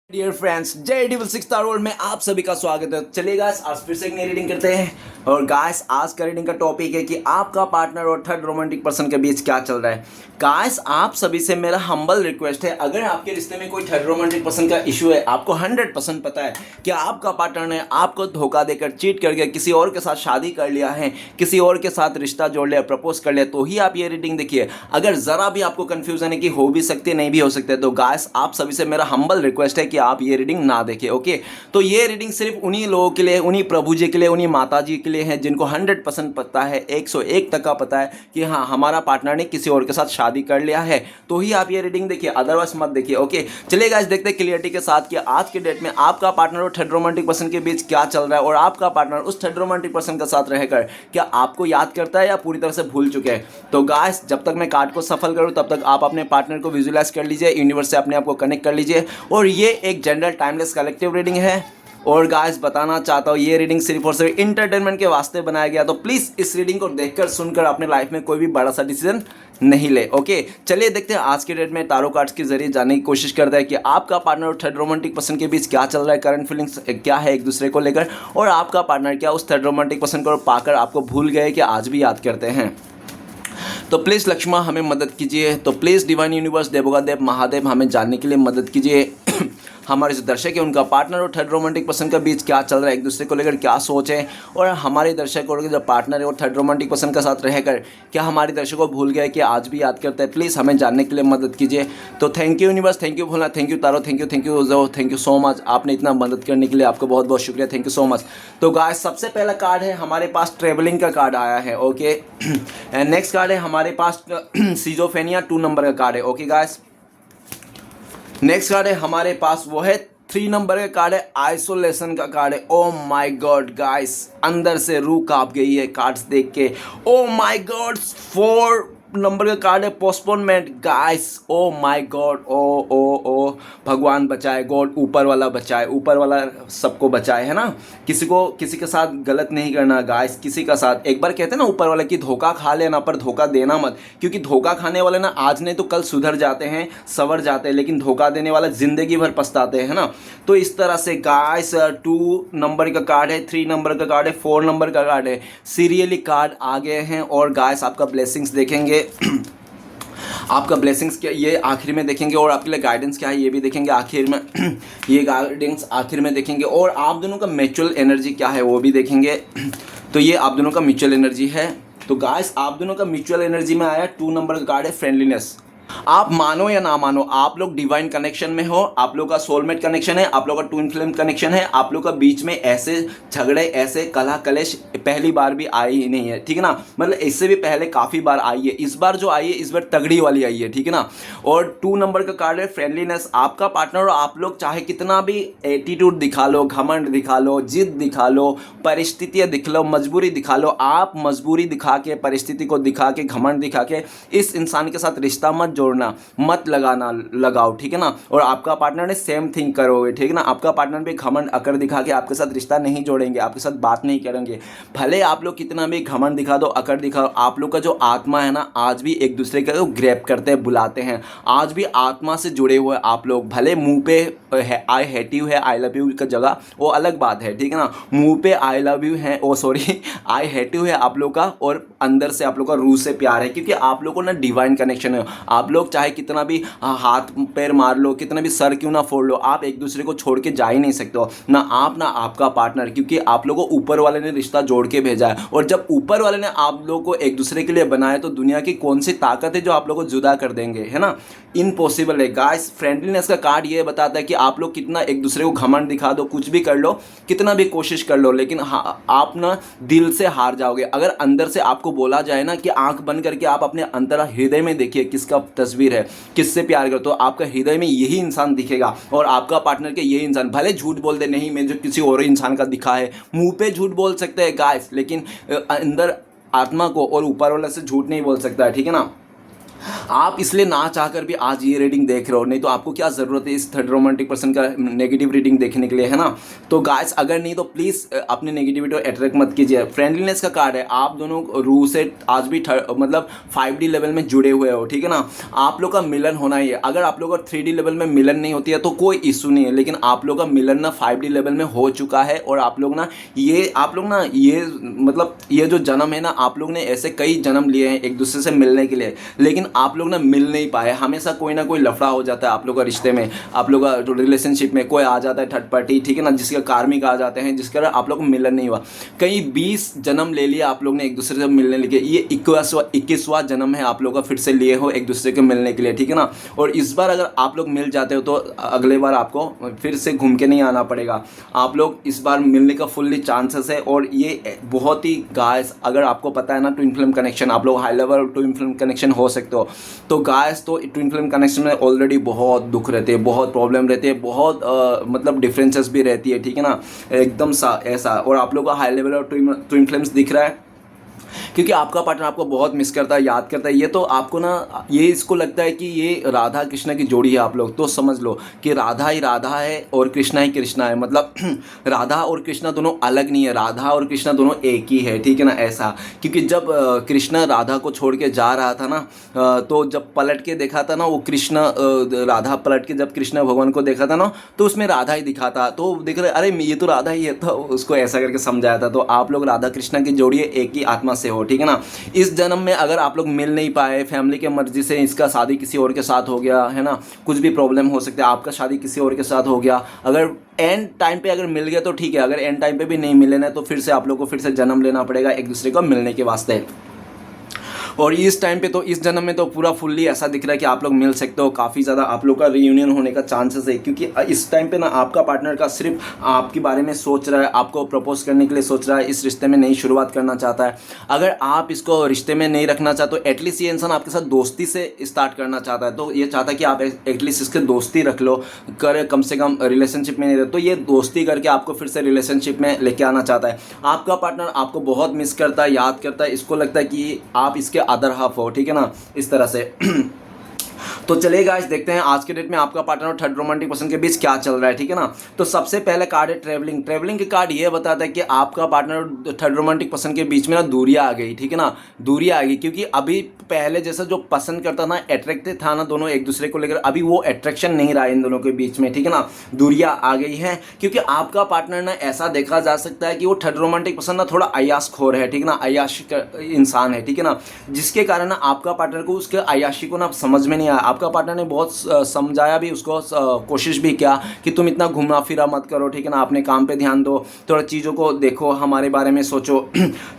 Dear friends, जय dual six star world में आप सभी का स्वागत है। चलिए गाइस, आज फिर से एक नई रीडिंग करते हैं। और गाइस, आज का रीडिंग का टॉपिक है कि आपका पार्टनर और थर्ड रोमांटिक पर्सन के बीच क्या चल रहा है। गाइस, आप सभी से मेरा हम्बल रिक्वेस्ट है, अगर आपके रिश्ते में कोई थर्ड रोमांटिक पर्सन का इशू है, आपको 100% पता है कि आपका पार्टनर ने आपको धोखा देकर, चीट करके किसी और के साथ शादी कर लिया है, किसी और के साथ रिश्ता जोड़ लिया, प्रपोज कर लिया, तो ही आप ये रीडिंग देखिए। अगर जरा भी आपको कंफ्यूजन है कि हो भी सकते नहीं भी हो सकते, तो गाइस आप सभी से मेरा हम्बल रिक्वेस्ट है कि आप ये रीडिंग ना देखें। ओके, तो ये रीडिंग सिर्फ उन्हीं लोगों के लिए, उन्हीं प्रभु जी के लिए, उन्हीं माता जी के लिए है जिनको 100% पता है, 101 तक का पता है कि हाँ, हमारा पार्टनर ने किसी और के साथ शादी कर लिया है, तो ही आप ये रीडिंग देखिए, अदरवाइज मत देखिए। ओके, चलिए गाइस, देखते हैं क्लियरिटी के साथ कि आज के डेट में आपका पार्टनर और थर्ड रोमांटिक पर्सन के बीच क्या चल रहा है, और आपका पार्टनर उस थर्ड रोमांटिक पर्सन के साथ रहकर क्या आपको याद करता है या पूरी तरह से भूल चुके हैं। तो गाइस, जब तक मैं कार्ड को सफल करूं तब तक आप अपने पार्टनर को विजुअलाइज कर लीजिए, यूनिवर्स से अपने आप को कनेक्ट कर लीजिए। और ये एक जनरल टाइमलेस कलेक्टिव रीडिंग है। और गाइस, बताना चाहता हूँ, ये रीडिंग सिर्फ और सिर्फ इंटरटेनमेंट के वास्ते बनाया गया, तो प्लीज़ इस रीडिंग को देखकर सुनकर अपने लाइफ में कोई भी बड़ा सा डिसीजन नहीं ले। ओके, चलिए देखते हैं आज के डेट में तारो कार्ड्स के जरिए जानने की कोशिश करता है कि आपका पार्टनर और थर्ड रोमांटिक पर्सन के बीच क्या चल रहा है, करंट फीलिंग्स क्या है एक दूसरे को लेकर, और आपका पार्टनर क्या उस थर्ड रोमांटिक पर्सन को पाकर आपको भूल गए कि आज भी याद करते हैं। तो प्लीज़ लक्ष्मा हमें मदद कीजिए। तो प्लीज़ डिवाइन यूनिवर्स, देवोगादेव महादेव हमें जानने के लिए मदद कीजिए। हमारे जो दर्शक है उनका पार्टनर और थर्ड रोमांटिक पर्सन के बीच क्या चल रहा है, एक दूसरे को लेकर क्या सोच है, और हमारे दर्शक और जो पार्टनर है और थर्ड रोमांटिक पर्सन के साथ रहकर क्या हमारे दर्शक को भूल गए कि आज भी याद करते हैं। प्लीज़ हमें जानने के लिए मदद कीजिए। तो thank you universe, thank you Bhola, thank you taro, thank you so much. आपने इतना मदद करने के लिए आपको बहुत बहुत शुक्रिया, थैंक यू सो मच। तो गाइस, सबसे पहला कार्ड है हमारे पास ट्रेवलिंग का कार्ड आया है। ओके, एंड नेक्स्ट कार्ड है हमारे पास सिजोफेनिया 2 नंबर का कार्ड है। ओके गाइस, नेक्स्ट कार्ड है हमारे पास वो है 3 नंबर का कार्ड है, आइसोलेशन का कार्ड है। ओ माय गॉड गाइस, अंदर से रूह कांप गई है कार्ड्स देख के। ओ माय गॉड, 4 नंबर का कार्ड है, postponement guys. Oh my god, ओ भगवान बचाए, गॉड ऊपर वाला बचाए, ऊपर वाला सबको बचाए, है ना। किसी को किसी के साथ गलत नहीं करना गाइस, किसी का साथ, एक बार कहते हैं ना ऊपर वाला कि धोखा खा लेना पर धोखा देना मत, क्योंकि धोखा खाने वाले ना आज नहीं तो कल सुधर जाते हैं, संवर जाते हैं, लेकिन धोखा देने वाला जिंदगी भर पछताते हैं, है ना। तो इस तरह से गाइस, 2 नंबर का कार्ड है, 3 नंबर का कार्ड है, 4 नंबर का कार्ड है, सीरियली कार्ड आ गए हैं। और गाइस, आपका ब्लेसिंग्स देखेंगे आपका ब्लेसिंग्स क्या ये आखिर में देखेंगे, और आपके लिए गाइडेंस क्या है ये भी देखेंगे आखिर में ये गाइडेंस आखिर में देखेंगे, और आप दोनों का म्यूचुअल एनर्जी क्या है वो भी देखेंगे। तो ये आप दोनों का म्यूचुअल एनर्जी है। तो गाइस, आप दोनों का म्यूचुअल एनर्जी में आया 2 नंबर का कार्ड है, फ्रेंडलीनेस। आप मानो या ना मानो, आप लोग डिवाइन कनेक्शन में हो, आप लोग का सोलमेट कनेक्शन है, आप लोग का ट्विन फ्लेम कनेक्शन है, आप लोग का बीच में ऐसे झगड़े, ऐसे कलह कलेश पहली बार भी आई ही नहीं है, ठीक है ना। मतलब इससे भी पहले काफ़ी बार आई है, इस बार जो आई है इस बार तगड़ी वाली आई है, ठीक है ना। और 2 नंबर का कार्ड है, फ्रेंडलीनेस। आपका पार्टनर और आप लोग चाहे कितना भी एटीट्यूड दिखा लो, घमंड दिखा लो, जिद दिखा लो, परिस्थितियाँ दिख लो, मजबूरी दिखा लो, आप मजबूरी दिखा के, परिस्थिति को दिखा के, घमंड दिखा के इस इंसान के साथ रिश्ता मत जोड़ना, मत लगाओ, ठीक है ना। और आपका पार्टनर ने सेम थिंग करोगे, ठीक है ना। आपका पार्टनर भी घमंड अकड़ दिखा के आपके साथ रिश्ता नहीं जोड़ेंगे, आपके साथ बात नहीं करेंगे, भले आप लोग कितना भी घमंड दिखा दो, अकड़ दिखाओ। आप लोग का जो आत्मा है ना, आज भी एक दूसरे को ग्रैब करते हैं, बुलाते हैं, आज भी आत्मा से जुड़े हुए आप लोग। भले मुंह पे आई हेट यू है, आई लव यू का जगह वो अलग बात है, ठीक है ना। मुंह पे आई लव यू है, ओ सॉरी आई हेट यू है आप लोग का, और अंदर से आप लोग का रूह से प्यार है, क्योंकि आप लोगों ना डिवाइन कनेक्शन है। आप लोग चाहे कितना भी हाथ पैर मार लो, कितना भी सर क्यों ना फोड़ लो, आप एक दूसरे को छोड़ के जा ही नहीं सकते हो, ना आप ना आपका पार्टनर, क्योंकि आप लोगों को ऊपर वाले ने रिश्ता जोड़ के भेजा है। और जब ऊपर वाले ने आप लोगों को एक दूसरे के लिए बनाया, तो दुनिया की कौन सी ताकत है जो आप लोगों को जुदा कर देंगे, है ना। इम्पॉसिबल है गाइस। फ्रेंडलीनेस का कार्ड ये बताता है कि आप लोग कितना एक दूसरे को घमंड दिखा दो, कुछ भी कर लो, कितना भी कोशिश कर लो, लेकिन आप ना दिल से हार जाओगे। अगर अंदर से आपको बोला जाए ना कि आंख बंद करके आप अपने अंतर हृदय में देखिए किसका तस्वीर है, किससे प्यार करते हो, आपका हृदय में यही इंसान दिखेगा, और आपका पार्टनर के यही इंसान। भले झूठ बोल दे, नहीं मैं जो किसी और इंसान का दिखा है, मुंह पे झूठ बोल सकते हैं गाइस, लेकिन अंदर आत्मा को और ऊपर वाले से झूठ नहीं बोल सकता है, ठीक है ना। आप इसलिए ना चाहकर भी आज ये रीडिंग देख रहे हो, नहीं तो आपको क्या ज़रूरत है इस थर्ड रोमांटिक पर्सन का नेगेटिव रीडिंग देखने के लिए, है ना। तो गाइस अगर नहीं तो प्लीज़ अपनी नेगेटिविटी को अट्रैक्ट मत कीजिए। फ्रेंडलीनेस का कार्ड है, आप दोनों रूह से आज भी मतलब 5D लेवल में जुड़े हुए हो, ठीक है ना। आप लोग का मिलन होना ही है। अगर आप लोग का 3D लेवल में मिलन नहीं होती है तो कोई इशू नहीं है, लेकिन आप लोग का मिलन ना 5D लेवल में हो चुका है। और आप लोग ना ये मतलब ये जो जन्म है ना, आप लोग ने ऐसे कई जन्म लिए हैं एक दूसरे से मिलने के लिए, लेकिन आप लोग ना मिल नहीं पाए। हमेशा कोई ना कोई लफड़ा हो जाता है आप लोग का रिश्ते में, आप लोग का रिलेशनशिप में कोई आ जाता है थर्ड पार्टी, ठीक है ना, जिसके कार्मिक आ जाते हैं, जिसके कारण आप लोग को मिलन नहीं हुआ। कई 20 जन्म ले लिया आप लोग ने एक दूसरे से मिलने के लिए, ये 21वां जन्म है आप लोग का फिर से लिए हो एक दूसरे के मिलने के लिए, ठीक है ना। और इस बार अगर आप लोग मिल जाते हो तो अगले बार आपको फिर से घूम के नहीं आना पड़ेगा। आप लोग इस बार मिलने का फुल्ली चांसेस है। और ये बहुत ही गाइस, अगर आपको पता है ना ट्विन फ्लेम कनेक्शन, आप लोग high level twin flame connection हो सकते हो। तो गाइस तो ट्विन फ्लेम कनेक्शन में ऑलरेडी बहुत दुख रहते हैं, बहुत प्रॉब्लम रहती है, बहुत मतलब डिफरेंसेस भी रहती है, ठीक है ना, एकदम सा ऐसा। और आप लोग का हाई लेवल और ट्विन फ्लेम्स दिख रहा है, क्योंकि आपका पार्टनर आपको बहुत मिस करता है, याद करता है। ये तो आपको ना ये इसको लगता है कि ये राधा कृष्णा की जोड़ी है। आप लोग तो समझ लो कि राधा ही राधा है और कृष्णा ही कृष्णा है, मतलब राधा और कृष्णा दोनों अलग नहीं है, राधा और कृष्णा दोनों एक ही है, ठीक है ना, ऐसा। क्योंकि जब कृष्णा राधा को छोड़ के जा रहा था ना, तो जब पलट के देखा था ना वो कृष्णा, राधा पलट के जब कृष्णा भगवान को देखा था ना, तो उसमें राधा ही दिखा था। तो देख रहे अरे ये तो राधा ही है, तो उसको ऐसा करके समझाया था। तो आप लोग राधा कृष्णा की जोड़ी है, एक ही आत्मा से हो, ठीक है ना। इस जन्म में अगर आप लोग मिल नहीं पाए, फैमिली के मर्जी से इसका शादी किसी और के साथ हो गया, है ना, कुछ भी प्रॉब्लम हो सकता है, आपका शादी किसी और के साथ हो गया, अगर एंड टाइम पे अगर मिल गया तो ठीक है, अगर एंड टाइम पे भी नहीं मिले ना तो फिर से आप लोग को फिर से जन्म लेना पड़ेगा एक दूसरे को मिलने के वास्ते। और इस टाइम पे तो इस जन्म में तो पूरा फुल्ली ऐसा दिख रहा है कि आप लोग मिल सकते हो, काफ़ी ज़्यादा आप लोग का रियूनियन होने का चांसेस है। क्योंकि इस टाइम पे ना आपका पार्टनर का सिर्फ आपके बारे में सोच रहा है, आपको प्रपोज करने के लिए सोच रहा है, इस रिश्ते में नई शुरुआत करना चाहता है। अगर आप इसको रिश्ते में नहीं रखना चाहते तो एटलीस्ट ये इंसान आपके साथ दोस्ती से स्टार्ट करना चाहता है, तो ये चाहता है कि आप एटलीस्ट इसके दोस्ती रख लो, कम से कम रिलेशनशिप में नहीं रहे, तो ये दोस्ती करके आपको फिर से रिलेशनशिप में लेके आना चाहता है। आपका पार्टनर आपको बहुत मिस करता है, याद करता है, इसको लगता है कि आप इसके अदर हाफ हो, ठीक है ना, इस तरह से। तो चलिए गाइस देखते हैं आज के डेट में आपका पार्टनर और थर्ड रोमांटिक पर्सन के बीच क्या चल रहा है, ठीक है ना। तो सबसे पहले कार्ड है ट्रैवलिंग। ट्रैवलिंग के कार्ड ये बताता है कि आपका पार्टनर और थर्ड रोमांटिक पर्सन के बीच में ना दूरियां आ गई, ठीक है ना, दूरियां आ गई। क्योंकि अभी पहले जैसा जो पसंद करता ना, अट्रैक्टिव था ना दोनों एक दूसरे को लेकर, अभी वो अट्रैक्शन नहीं रहा इन दोनों के बीच में, ठीक है ना, दूरियां आ गई हैं। क्योंकि आपका पार्टनर ना ऐसा देखा जा सकता है कि वो थर्ड रोमांटिक पर्सन ना थोड़ा अय्याशखोर है, ठीक है ना, अय्याशी इंसान है, ठीक है ना, जिसके कारण ना आपका पार्टनर को उसके अय्याशी को ना समझ में नहीं आया। आपका पार्टनर ने बहुत समझाया भी उसको, कोशिश भी किया कि तुम इतना घूमना फिरा मत करो, ठीक है ना, अपने काम पे ध्यान दो, थोड़ा चीज़ों को देखो, हमारे बारे में सोचो।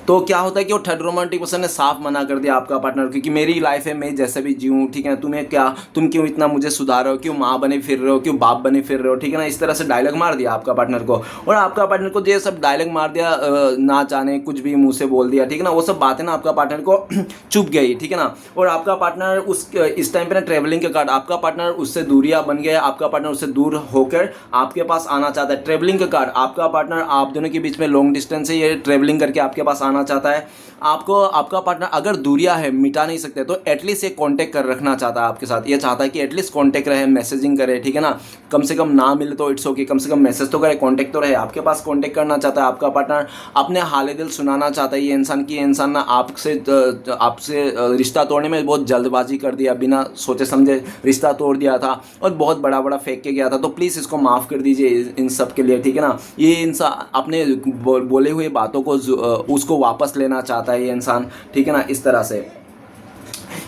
तो क्या होता है कि वो थर्ड रोमांटिक पर्सन ने साफ मना कर दिया आपका पार्टनर, क्योंकि मेरी लाइफ है, मैं जैसे भी जीऊँ, ठीक है, तुम्हें क्या, तुम क्यों इतना मुझे सुधार रहे हो, क्यों माँ बने फिर रहे हो, क्यों बाप बने फिर रहे हो, ठीक है ना, इस तरह से डायलॉग मार दिया आपका पार्टनर को। और आपका पार्टनर को ये सब डायलॉग मार दिया, ना जाने कुछ भी मुँह से बोल दिया, ठीक है ना, वो सब बातें ना आपका पार्टनर को चुप गई, ठीक है ना। और आपका पार्टनर इस टाइम पे ना ट्रेवलिंग के कार्ड, आपका पार्टनर उससे दूरियां बन गया, आपका पार्टनर उससे दूर होकर आपके पास आना चाहता है। ट्रेवलिंग का कार्ड, आपका पार्टनर आप दोनों के बीच में लॉन्ग डिस्टेंस है, ये ट्रेवलिंग करके आपके पास आना चाहता है। आपको आपका पार्टनर अगर दूरियां है, मिटा नहीं सकते, तो एटलीस्ट ये कांटेक्ट कर रखना चाहता है आपके साथ, ये चाहता है कि एटलीस्ट कांटेक्ट रहे, मैसेजिंग करे, ठीक है ना, कम से कम ना मिले तो इट्स ओके, कम से कम मैसेज तो करे, कांटेक्ट तो रहे, आपके पास कांटेक्ट करना चाहता है आपका पार्टनर, अपने हाल दिल सुनाना चाहता है ये इंसान की, इंसान ना आपसे रिश्ता तोड़ने में बहुत जल्दबाजी कर दिया, बिना सोचे समझे रिश्ता तोड़ दिया था और बहुत बड़ा बड़ा फेंक के गया था। तो प्लीज़ इसको माफ़ कर दीजिए इन सब के लिए, ठीक है ना। ये इंसान अपने बोले हुए बातों को उसको वापस लेना चाहता है ये इंसान, ठीक है ना, इस तरह से।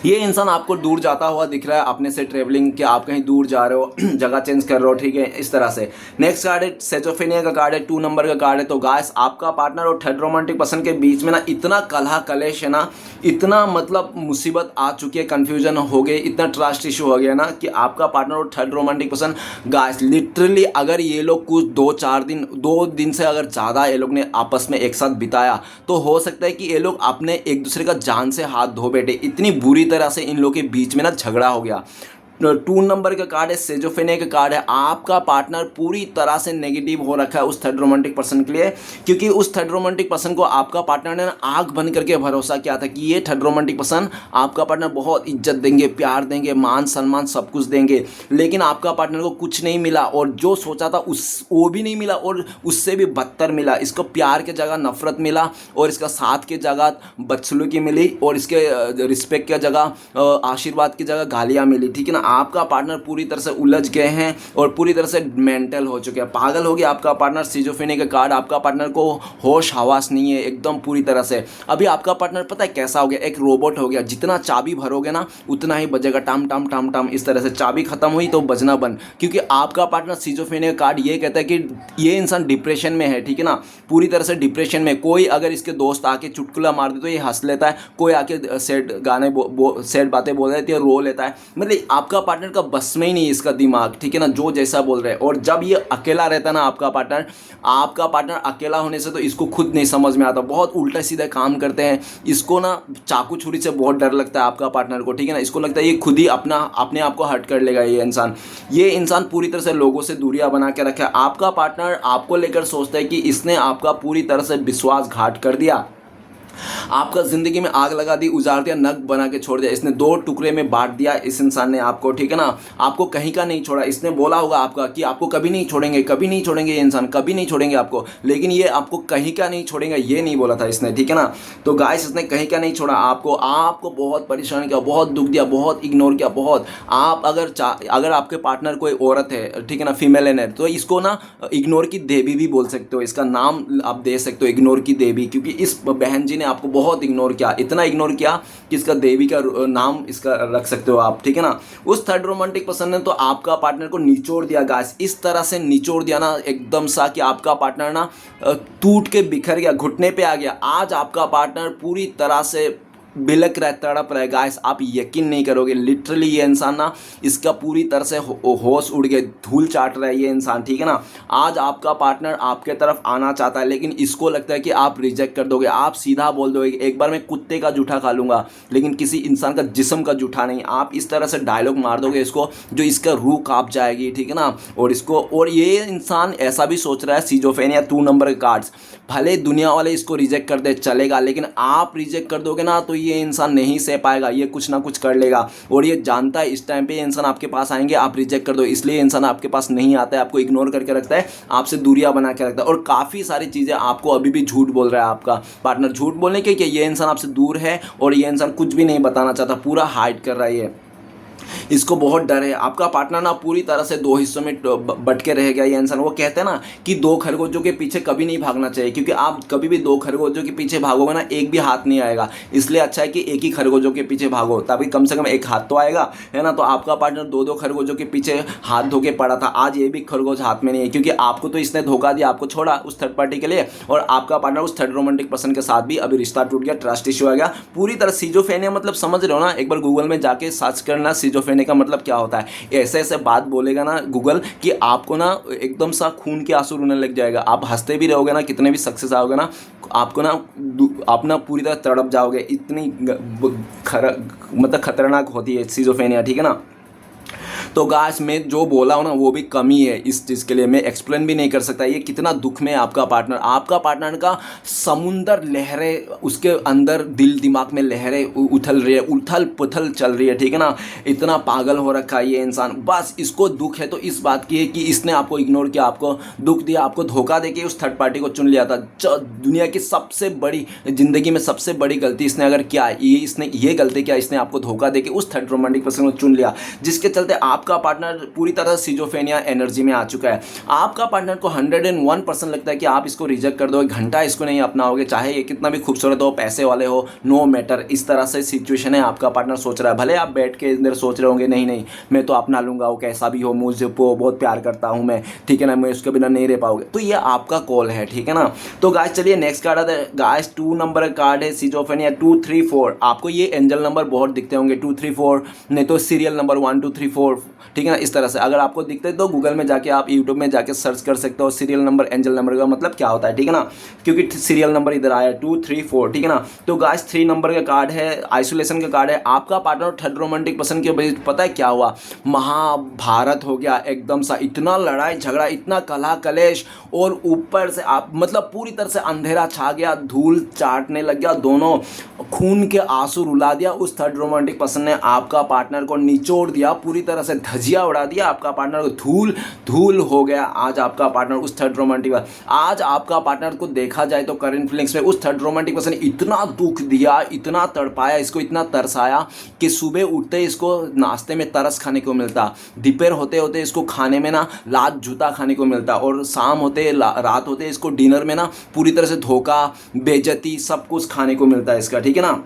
ये इंसान आपको दूर जाता हुआ दिख रहा है अपने से, ट्रेवलिंग के आप कहीं दूर जा रहे हो, जगह चेंज कर रहे हो, ठीक है, इस तरह से। नेक्स्ट कार्ड है सेजोफेनिया का कार्ड है, 2 नंबर का कार्ड है। तो गाइस आपका पार्टनर और थर्ड रोमांटिक पर्सन के बीच में ना इतना कलह कलेश है ना, इतना मतलब मुसीबत आ चुकी है, कन्फ्यूजन हो गई, इतना ट्रस्ट इशू हो गया ना कि आपका पार्टनर और third romantic person guys literally अगर ये लोग कुछ 2 दिन से अगर ज़्यादा ये लोग ने आपस में एक साथ बिताया तो हो सकता है कि ये लोग अपने एक दूसरे का जान से हाथ धो बैठे। इतनी बुरी तरह से इन लोगों के बीच में ना झगड़ा हो गया। टू नंबर का कार्ड है सिजोफ्रेनिया का कार्ड है। आपका पार्टनर पूरी तरह से नेगेटिव हो रखा है उस थर्ड रोमांटिक पर्सन के लिए, क्योंकि उस थर्ड रोमांटिक पर्सन को आपका पार्टनर ने आंख बंद करके भरोसा किया था कि ये थर्ड रोमांटिक पर्सन आपका पार्टनर बहुत इज्जत देंगे, प्यार देंगे, मान सम्मान सब कुछ देंगे, लेकिन आपका पार्टनर को कुछ नहीं मिला और जो सोचा था उस वो भी नहीं मिला और उससे भी बदतर मिला। इसको प्यार के जगह नफरत मिला और इसका साथ के जगह बदसलूकी मिली और इसके रिस्पेक्ट की जगह आशीर्वाद की जगह गालियाँ मिली। ठीक है ना, आपका पार्टनर पूरी तरह से उलझ गए हैं और पूरी तरह से मेंटल हो चुके हैं, पागल हो गया आपका पार्टनर। सिजोफ्रेनिया का कार्ड, आपका पार्टनर को होश हवास नहीं है एकदम पूरी तरह से। अभी आपका पार्टनर पता है कैसा हो गया, एक रोबोट हो गया, जितना चाबी भरोगे ना उतना ही बजेगा, टाम टाम टाम टाम इस तरह से। चाबी खत्म हुई तो बजना बंद, क्योंकि आपका पार्टनर सिजोफ्रेनिया का कार्ड ये कहता है कि ये इंसान डिप्रेशन में है। ठीक है ना, पूरी तरह से डिप्रेशन में। कोई अगर इसके दोस्त आके चुटकुला मार दे तो ये हंस लेता है, कोई आके सैड गाने सैड बातें बोल रहे थे रो लेता है। मतलब आपका पार्टनर का बस में ही नहीं इसका दिमाग, ठीक है ना, जो जैसा बोल रहे हैं। और जब ये अकेला रहता है ना आपका पार्टनर अकेला होने से तो इसको खुद नहीं समझ में आता, बहुत उल्टा सीधा काम करते हैं। इसको ना चाकू छुरी से बहुत डर लगता है आपका पार्टनर को, ठीक है ना। इसको लगता है ये खुद ही अपने आप को हर्ट कर लेगा। ये इंसान पूरी तरह से लोगों से दूरियां बना के रखा है। आपका पार्टनर आपको लेकर सोचता है कि इसने आपका पूरी तरह से विश्वासघात कर दिया, आपका ज़िंदगी में आग लगा दी, उजाड़ दिया, नग बना के छोड़ दिया। इसने दो टुकड़े में बांट दिया इस इंसान ने आपको, ठीक है ना। आपको कहीं का नहीं छोड़ा। इसने बोला होगा आपका कि आपको कभी नहीं छोड़ेंगे, कभी नहीं छोड़ेंगे, ये इंसान कभी नहीं छोड़ेंगे आपको, लेकिन ये आपको कहीं का नहीं छोड़ेंगे ये नहीं बोला था इसने, ठीक है ना। तो गाइस इसने कहीं का नहीं छोड़ा आपको बहुत परेशान किया, बहुत दुख दिया, बहुत इग्नोर किया, बहुत। आप अगर आपके पार्टनर कोई औरत है, ठीक है ना, फीमेल है, तो इसको ना इग्नोर की देवी भी बोल सकते हो, इसका नाम आप दे सकते हो इग्नोर की देवी, क्योंकि इस बहन जी ने आपको बहुत इग्नोर किया, इतना इग्नोर किया कि इसका देवी का नाम इसका रख सकते हो आप, ठीक है ना। उस थर्ड रोमांटिक पर्सन ने तो आपका पार्टनर को निचोड़ दिया गाइस, इस तरह से निचोड़ दिया ना एकदम सा कि आपका पार्टनर ना टूट के बिखर गया, घुटने पे आ गया। आज आपका पार्टनर पूरी तरह से बिलक रहा है, तड़प रहा है गाइस, आप यकीन नहीं करोगे। लिटरली ये इंसान ना इसका पूरी तरह से होश उड़ गए, धूल चाट रहा है ये इंसान, ठीक है ना। आज आपका पार्टनर आपके तरफ आना चाहता है, लेकिन इसको लगता है कि आप रिजेक्ट कर दोगे, आप सीधा बोल दोगे एक बार मैं कुत्ते का जूठा खा लूँगा लेकिन किसी इंसान का जिस्म का जूठा नहीं। आप इस तरह से डायलॉग मार दोगे इसको जो इसका रूह काँप जाएगी, ठीक है ना। और ये इंसान ऐसा भी सोच रहा है, सिजोफ्रेनिया 2 नंबर के कार्ड्स, भले दुनिया वाले इसको रिजेक्ट कर दे चलेगा, लेकिन आप रिजेक्ट कर दोगे ना तो ये इंसान नहीं सह पाएगा, ये कुछ ना कुछ कर लेगा। और ये जानता है इस टाइम पे ये इंसान आपके पास आएंगे, आप रिजेक्ट कर दो, इसलिए इंसान आपके पास नहीं आता है, आपको इग्नोर करके रखता है, आपसे दूरियां बना के रखता है। और काफ़ी सारी चीज़ें आपको अभी भी झूठ बोल रहा है आपका पार्टनर, झूठ बोलने के कि ये इंसान आपसे दूर है और ये इंसान कुछ भी नहीं बताना चाहता, पूरा हाइड कर रहा है ये, इसको बहुत डर है। आपका पार्टनर ना पूरी तरह से दो हिस्सों में बट के रह गया ये इंसान। वो कहते हैं ना कि दो खरगोशों के पीछे कभी नहीं भागना चाहिए, क्योंकि आप कभी भी दो खरगोशों के पीछे भागोगे ना एक भी हाथ नहीं आएगा, इसलिए अच्छा है कि एक ही खरगोशों के पीछे भागो, तभी कम से कम एक हाथ तो आएगा, है ना। तो आपका पार्टनर दो खरगोशों के पीछे हाथ धो के पड़ा था, आज ये भी खरगोश हाथ में नहीं है, क्योंकि आपको तो इसने धोखा दिया, आपको छोड़ा उस थर्ड पार्टी के लिए, और आपका पार्टनर उस थर्ड रोमांटिक पर्सन के साथ भी अभी रिश्ता टूट गया, ट्रस्ट इशू आ गया पूरी तरह। सिजोफ्रेनिया मतलब समझ रहे हो ना, एक बार गूगल में जाके सर्च करना सिजोफ्रेनिया का मतलब क्या होता है। ऐसे ऐसे बात बोलेगा ना गूगल कि आपको ना एकदम सा खून के आंसू रोने लग जाएगा, आप हंसते भी रहोगे ना, कितने भी सक्सेस आओगे ना, आपको ना आप ना पूरी तरह तड़प जाओगे, इतनी मतलब खतरनाक होती है सिजोफ्रेनिया, ठीक है ना। तो गाइस मैं जो बोला हूँ ना वो भी कमी है इस चीज़ के लिए, मैं एक्सप्लेन भी नहीं कर सकता ये कितना दुख में है आपका पार्टनर का समुंदर लहरें उसके अंदर, दिल दिमाग में लहरें उथल रही है, उथल पुथल चल रही है, ठीक है ना। इतना पागल हो रखा है ये इंसान, बस इसको दुख है तो इस बात की है कि इसने आपको इग्नोर किया, आपको दुख दिया, आपको धोखा देके उस थर्ड पार्टी को चुन लिया था। दुनिया की सबसे बड़ी, जिंदगी में सबसे बड़ी गलती इसने अगर क्या, इसने ये गलती क्या, इसने आपको धोखा देके उस थर्ड रोमांटिक पर्सन को चुन लिया, जिसके चलते आपका पार्टनर पूरी तरह सिजोफ्रेनिया एनर्जी में आ चुका है। आपका पार्टनर को 101% लगता है कि आप इसको रिजेक्ट कर दो, एक घंटा इसको नहीं अपनाओगे, चाहे ये कितना भी खूबसूरत हो, पैसे वाले हो, नो मैटर, इस तरह से सिचुएशन है। आपका पार्टनर सोच रहा है, भले आप बैठ के अंदर सोच रहे होंगे नहीं मैं तो अपना लूंगा, वो कैसा भी हो, मुझे बहुत प्यार करता हूँ मैं, ठीक है ना, मैं उसके बिना नहीं रह पाओगे, तो ये आपका कॉल है, ठीक है ना। तो गाइस चलिए नेक्स्ट कार्ड आता है गाइस, 2 नंबर का कार्ड है सिजोफ्रेनिया 2, 3, 4। आपको ये एंजल नंबर बहुत दिखते होंगे 2, 3, 4, नहीं तो सीरियल नंबर 1, 2, 3, 4 ठीक है ना। इस तरह से अगर आपको दिखते हैं तो गूगल में जाके आप यूट्यूब में जाके सर्च कर सकते हो सीरियल नंबर एंजल नंबर का मतलब क्या होता है, ठीक है ना। क्योंकि सीरियल नंबर इधर आया 2 3 4, ठीक है ना। तो गाइस 3 नंबर का कार्ड है, आइसोलेशन का कार्ड है। आपका पार्टनर और थर्ड रोमांटिक पर्सन के बीच पता है क्या हुआ, महाभारत हो गया एकदम सा, इतना लड़ाई झगड़ा, इतना कलह कलेश, और ऊपर से आप मतलब पूरी तरह से अंधेरा छा गया, धूल चाटने लग गया, दोनों खून के आंसू रुला दिया। उस थर्ड रोमांटिक पर्सन ने आपका पार्टनर को निचोड़ दिया, पूरी तरह से धजिया उड़ा दिया, आपका पार्टनर को धूल धूल हो गया। आज आपका पार्टनर उस थर्ड रोमांटिक, आज आपका पार्टनर को देखा जाए तो करंट फीलिंग्स में उस थर्ड रोमांटिक पर्सन ने इतना दुख दिया, इतना तड़पाया, इसको इतना तरसाया कि सुबह उठते ही इसको नाश्ते में तरस खाने को मिलता, दोपहर होते होते इसको खाने में ना लात जूता खाने को मिलता, और शाम होते रात होते इसको डिनर में ना पूरी तरह से धोखा बेइज्जती सब कुछ खाने को मिलता है इसका, ठीक है ना।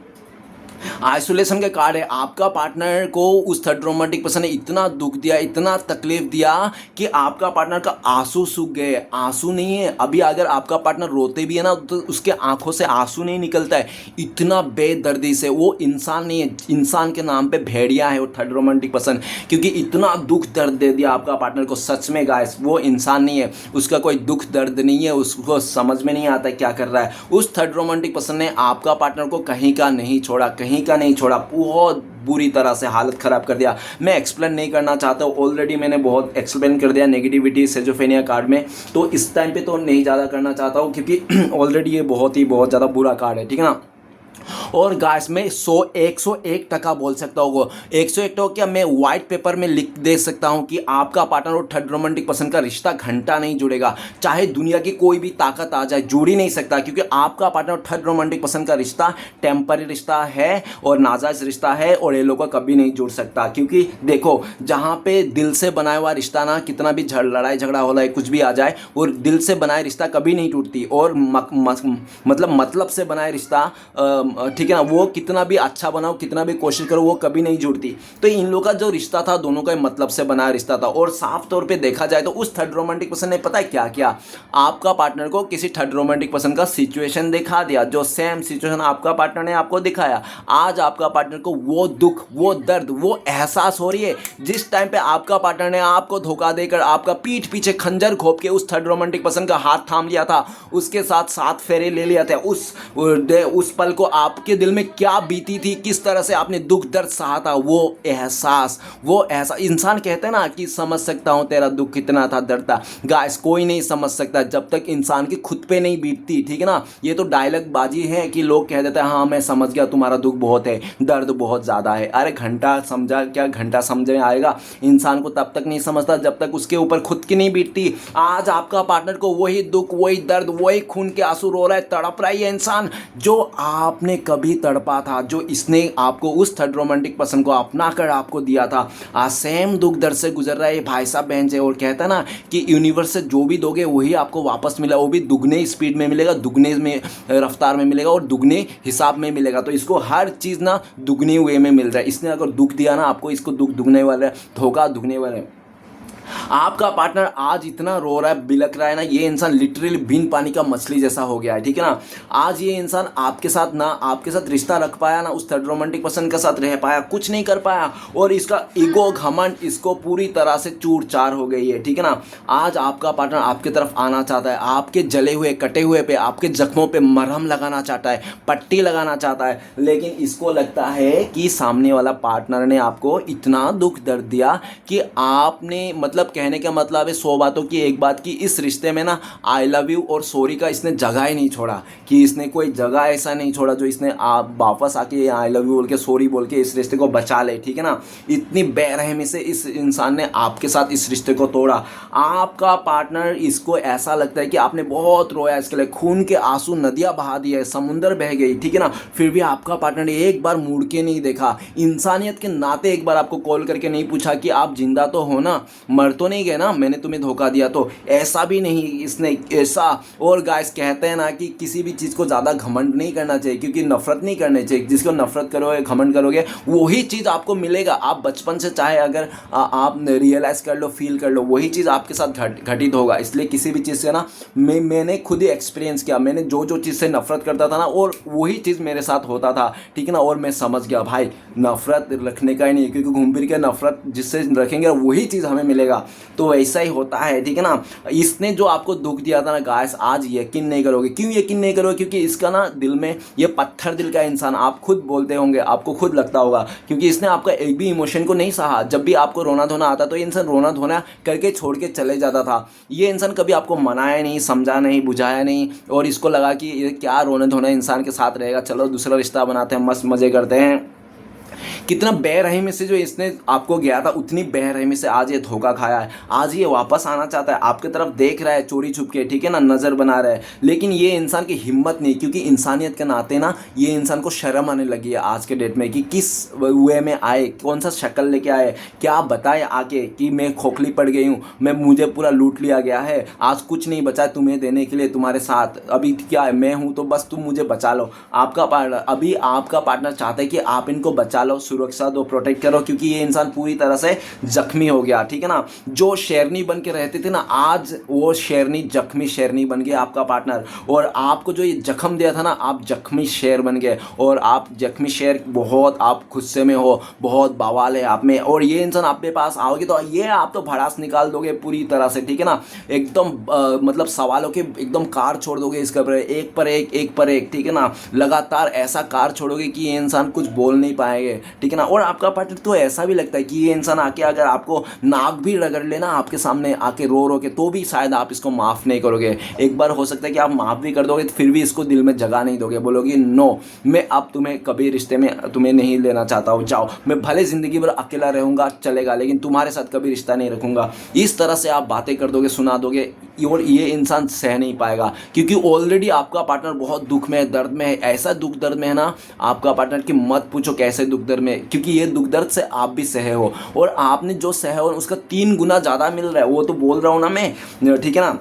आइसोलेशन का कार्ड है। आपका पार्टनर को उस थर्ड रोमांटिक पर्सन ने इतना दुख दिया, इतना तकलीफ दिया कि आपका पार्टनर का आंसू सूख गए। आंसू नहीं है, अभी अगर आपका पार्टनर रोते भी है ना तो उसके आंखों से आंसू नहीं निकलता है, इतना बेदर्दी से। वो इंसान नहीं है, इंसान के नाम पे भेड़िया है वो थर्ड रोमांटिक पर्सन, क्योंकि इतना दुख दर्द दे दिया आपका पार्टनर को। सच में गाइस वो इंसान नहीं है, उसका कोई दुख दर्द नहीं है, उसको समझ में नहीं आता क्या कर रहा है। उस थर्ड रोमांटिक पर्सन ने आपका पार्टनर को कहीं का नहीं छोड़ा, कहीं का नहीं छोड़ा, बहुत बुरी तरह से हालत खराब कर दिया। मैं एक्सप्लेन नहीं करना चाहता हूँ, ऑलरेडी मैंने बहुत एक्सप्लेन कर दिया नेगेटिविटी सिजोफ्रेनिया कार्ड में, तो इस टाइम पे तो नहीं ज़्यादा करना चाहता हूँ क्योंकि ऑलरेडी ये बहुत ज़्यादा बुरा कार्ड है, ठीक है ना। और गाइस मैं 101% बोल सकता हूँ, 101% क्या मैं व्हाइट पेपर में लिख दे सकता हूँ कि आपका पार्टनर और थर्ड रोमांटिक पर्सन का रिश्ता घंटा नहीं जुड़ेगा, चाहे दुनिया की कोई भी ताकत आ जाए जुड़ ही नहीं सकता, क्योंकि आपका पार्टनर और थर्ड रोमांटिक पर्सन का रिश्ता टेम्पररी रिश्ता है और नाजायज रिश्ता है, और ये लोग का कभी नहीं जुड़ सकता। क्योंकि देखो जहाँ पे दिल से बनाया हुआ रिश्ता ना, कितना भी लड़ाई झगड़ा हो रहा है कुछ भी आ जाए, और दिल से बनाए रिश्ता कभी नहीं टूटती, और मतलब से बनाए रिश्ता, ठीक है ना, वो कितना भी अच्छा बनाओ, कितना भी कोशिश करो, वो कभी नहीं जुड़ती। तो इन लोगों का जो रिश्ता था दोनों का मतलब से बनाया रिश्ता था। और साफ तौर पे देखा जाए तो उस थर्ड रोमांटिक पर्सन ने पता है क्या किया, आपका पार्टनर को किसी थर्ड रोमांटिक पर्सन का सिचुएशन दिखा दिया, जो सेम सिचुएशन आपका पार्टनर ने आपको दिखाया। आज आपका पार्टनर को वो दुख, वो दर्द, वो एहसास हो रही है जिस टाइम पे आपका पार्टनर ने आपको धोखा देकर आपका पीठ पीछे खंजर घोंप के उस थर्ड रोमांटिक पर्सन का हाथ थाम लिया था, उसके साथ 7 फेरे ले लिया था। उस पल को आपके दिल में क्या बीती थी, किस तरह से आपने दुख दर्द सहा था, वो एहसास इंसान कहते हैं ना कि समझ सकता हूं तेरा दुख कितना था, दर्द था। गाइस कोई नहीं समझ सकता जब तक इंसान की खुद पे नहीं बीतती, ठीक है ना। ये तो डायलॉग बाजी है कि लोग कह देते हैं हाँ मैं समझ गया तुम्हारा दुख बहुत है, दर्द बहुत ज़्यादा है। अरे घंटा समझा क्या, घंटा समझ में आएगा, इंसान को तब तक नहीं समझता जब तक उसके ऊपर खुद की नहीं बीतती। आज आपका पार्टनर को वही दुख, वही दर्द, वही खून के आंसू रो रहा है, तड़प रहा है इंसान जो आपने कभी तड़पा था, जो इसने आपको उस थर्ड रोमांटिक पर्सन को अपना कर आपको दिया था। आज सेम दुख दर्द से गुजर रहा है भाई साहब बहन से, और कहता है ना कि यूनिवर्स से जो भी दोगे वही आपको वापस मिला, वो भी दुगने स्पीड में मिलेगा, दुगने में रफ्तार में मिलेगा, और दुगने हिसाब में मिलेगा। तो इसको हर चीज़ ना दुगने वे में मिल रहा है। इसने अगर दुख दिया ना आपको, इसको दुख दुगने वाला है, धोखा दुगने वाला है। आपका पार्टनर आज इतना रो रहा है, बिलक रहा है ना, ये इंसान लिटरली बिन पानी का मछली जैसा हो गया है, ठीक है ना। आज ये इंसान आपके साथ रिश्ता रख पाया ना, उस थर्ड रोमांटिक पर्सन के साथ रह पाया, कुछ नहीं कर पाया, और इसका ईगो घमंड इसको पूरी तरह से चूर चार हो गई है, ठीक है ना। आज आपका पार्टनर आपके तरफ आना चाहता है, आपके जले हुए कटे हुए पे, आपके जख्मों पे मरहम लगाना चाहता है, पट्टी लगाना चाहता है, लेकिन इसको लगता है कि सामने वाला पार्टनर ने आपको इतना दुख दर्द दिया कि आपने मतलब कहने का मतलब है 100 बातों की एक बात की, इस रिश्ते में ना आई लव यू और सॉरी का इसने जगह ही नहीं छोड़ा, कि इसने कोई जगह ऐसा नहीं छोड़ा जो इसने आप वापस आके आई लव यू बोल के सॉरी बोल के इस रिश्ते को बचा ले, ठीक है ना। इतनी बेरहमी से इस इंसान ने आपके साथ इस रिश्ते को तोड़ा। आपका पार्टनर इसको ऐसा लगता है कि आपने बहुत रोया इसके लिए, खून के आंसू नदियाँ बहा दी है, समुंदर बह गई, ठीक है ना, फिर भी आपका पार्टनर ने एक बार मुड़ के नहीं देखा। इंसानियत के नाते एक बार आपको कॉल करके नहीं पूछा कि आप जिंदा तो हो ना, मर तो नहीं गए ना, मैंने तुम्हें धोखा दिया तो, ऐसा भी नहीं इसने ऐसा। और गाइस कहते हैं ना कि किसी भी चीज़ को ज़्यादा घमंड नहीं करना चाहिए, क्योंकि नफरत नहीं करनी चाहिए। जिसको नफरत करोगे, घमंड करोगे, वही चीज़ आपको मिलेगा। आप बचपन से चाहे अगर आप रियलाइज़ कर लो, फील कर लो, वही चीज़ आपके साथ घटित होगा। इसलिए किसी भी चीज़ से ना मैंने खुद ही एक्सपीरियंस किया, मैंने जो जो चीज़ से नफरत करता था ना, और वही चीज़ मेरे साथ होता था, ठीक है ना। और मैं समझ गया भाई नफरत रखने का ही नहीं, क्योंकि घूम फिर के नफरत जिससे रखेंगे वही चीज़ हमें मिलेगा। तो वैसा ही होता है, ठीक है ना। इसने जो आपको दुख दिया था ना गाइस, आज यकीन नहीं करोगे। क्यों यकीन नहीं करोगे? क्योंकि इसका ना दिल में ये पत्थर दिल का इंसान, आप खुद बोलते होंगे, आपको खुद लगता होगा, क्योंकि इसने आपका एक भी इमोशन को नहीं सहा। जब भी आपको रोना धोना आता तो ये इंसान रोना धोना करके छोड़ के चले जाता था। ये इंसान कभी आपको मनाया नहीं, समझा नहीं, बुझाया नहीं, और इसको लगा कि ये क्या रोना धोना इंसान के साथ रहेगा, चलो दूसरा रिश्ता बनाते हैं, मस्त मज़े करते हैं। कितना बेरहमी से जो इसने आपको गया था, उतनी बेरहमी से आज ये धोखा खाया है। आज ये वापस आना चाहता है, आपके तरफ देख रहा है चोरी छुप के, ठीक है ना, नज़र बना रहा है। लेकिन ये इंसान की हिम्मत नहीं, क्योंकि इंसानियत के नाते ना ये इंसान को शर्म आने लगी है आज के डेट में कि किस वे में आए, कौन सा शक्ल लेके आए, क्या बताए आके कि मैं खोखली पड़ गई हूँ, मुझे पूरा लूट लिया गया है, आज कुछ नहीं बचा तुम्हें देने के लिए तुम्हारे साथ, अभी क्या है, मैं हूँ तो बस तुम मुझे बचा लो। आपका पार्टनर, अभी आपका पार्टनर चाहता है कि आप इनको बचा लो, सुरक्षा दो, प्रोटेक्ट करो, क्योंकि ये इंसान पूरी तरह से जख्मी हो गया, ठीक है ना। जो शेरनी बन के रहते थे ना, आज वो शेरनी जख्मी शेरनी बन गया आपका पार्टनर। और आपको जो ये जख्म दिया था ना, आप जख्मी शेर बन गए। और आप जख्मी शेर, बहुत आप गुस्से में हो, बहुत बवाल है आप में। और ये इंसान आपके पास आओगे तो ये आप तो भड़ास निकाल दोगे पूरी तरह से, ठीक है ना। एकदम मतलब सवालों के एकदम कार छोड़ दोगे इसके ऊपर, एक पर एक, ठीक है ना। लगातार ऐसा कार छोड़ोगे कि ये इंसान कुछ बोल नहीं पाएंगे, ठीक है ना। और आपका पार्टनर तो ऐसा भी लगता है कि ये इंसान आके अगर आपको नाक भी रगड़ लेना आपके सामने आके रो के, तो भी शायद आप इसको माफ़ नहीं करोगे। एक बार हो सकता है कि आप माफ़ भी कर दोगे, तो फिर भी इसको दिल में जगह नहीं दोगे, बोलोगे नो, मैं अब तुम्हें कभी रिश्ते में तुम्हें नहीं लेना चाहता हूँ, जाओ, मैं भले ज़िंदगी भर अकेला रहूँगा चलेगा, लेकिन तुम्हारे साथ कभी रिश्ता नहीं रखूँगा। इस तरह से आप बातें कर दोगे, सुना दोगे, और ये इंसान सह नहीं पाएगा, क्योंकि ऑलरेडी आपका पार्टनर बहुत दुख में है, दर्द में है। ऐसा दुख दर्द में है ना आपका पार्टनर की मत पूछो कैसे दुख दर्द में, क्योंकि ये दुख दर्द से आप भी सहे हो, और आपने जो सहे हो उसका 3 गुना ज़्यादा मिल रहा है, वो तो बोल रहा हूँ ना मैं, ठीक है ना।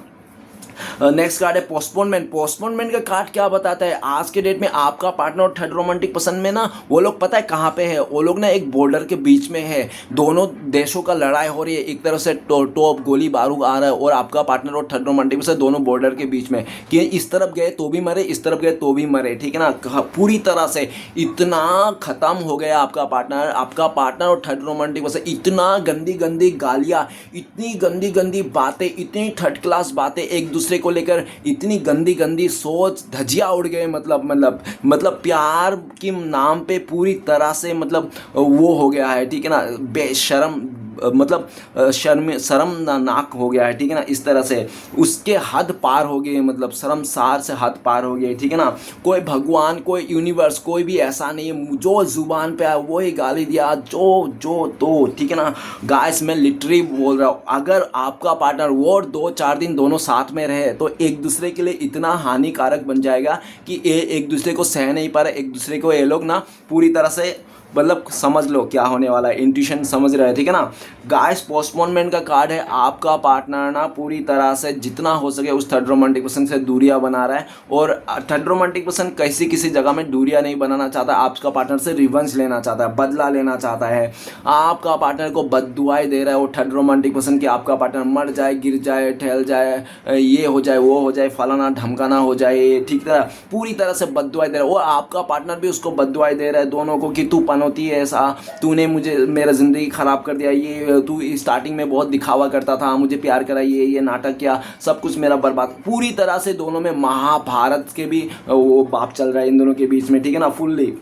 नेक्स्ट कार्ड है पोस्टपोनमेंट। पोस्टपोनमेंट का कार्ड क्या बताता है? आज के डेट में आपका पार्टनर और थर्ड रोमांटिक पसंद में ना, वो लोग पता है कहाँ पे है? वो लोग ना एक बॉर्डर के बीच में है, दोनों देशों का लड़ाई हो रही है, एक तरफ से टॉप गोली बारूद आ रहा है, और आपका पार्टनर और थर्ड रोमांटिक पसंद दोनों बॉर्डर के बीच में, कि इस तरफ गए तो भी मरे, इस तरफ गए तो भी मरे, ठीक है ना। पूरी तरह से इतना खत्म हो गया आपका पार्टनर और थर्ड रोमांटिक पसंद। इतना गंदी गंदी गालियाँ, इतनी गंदी गंदी बातें, इतनी थर्ड क्लास बातें, एक दूसरे को लेकर इतनी गंदी गंदी सोच, धजिया उड़ गए, मतलब प्यार के नाम पे पूरी तरह से मतलब वो हो गया है, ठीक है ना, बेशर्म, मतलब शर्मनाक हो गया है, ठीक है ना। इस तरह से उसके हद पार हो गए, मतलब शर्मसार से हद पार हो गए, ठीक है ना। कोई भगवान, कोई यूनिवर्स, कोई भी ऐसा नहीं है, जो जुबान पे आया वो ही गाली दिया, जो तो, ठीक है ना। गाइस मैं लिटरली बोल रहा हूँ, अगर आपका पार्टनर वो 2-4 दिन दोनों साथ में रहे तो एक दूसरे के लिए इतना हानिकारक बन जाएगा कि एक दूसरे को सह नहीं पा रहे, एक दूसरे को ये लोग ना पूरी तरह से, मतलब समझ लो क्या होने वाला है, इंट्यूशन समझ रहे हैं, ठीक है ना। गाइस पोस्टपोनमेंट का कार्ड है, आपका पार्टनर ना पूरी तरह से जितना हो सके उस थर्ड रोमांटिक पर्सन से दूरियां बना रहा है, और थर्ड रोमांटिक पर्सन किसी जगह में दूरियां नहीं बनाना चाहता, आपका पार्टनर से रिवेंज लेना चाहता है, बदला लेना चाहता है। आपका पार्टनर को बद्दुआएं दे रहा है वो थर्ड रोमांटिक पर्सन कि आपका पार्टनर मर जाए, गिर जाए, ठहल जाए, ये हो जाए, वो हो जाए, फलाना ढमकाना हो जाए, ठीक है, पूरी तरह से बद्दुआएं दे रहा है। और आपका पार्टनर भी उसको बद्दुआएं दे रहा है दोनों को कि तू होती है ऐसा, तूने मुझे मेरा ज़िंदगी ख़राब कर दिया, ये तू स्टार्टिंग में बहुत दिखावा करता था, मुझे प्यार करा, ये नाटक किया, सब कुछ मेरा बर्बाद। पूरी तरह से दोनों में महाभारत के भी वो बाप चल रहा है इन दोनों के बीच में, ठीक है ना, फुल्ली।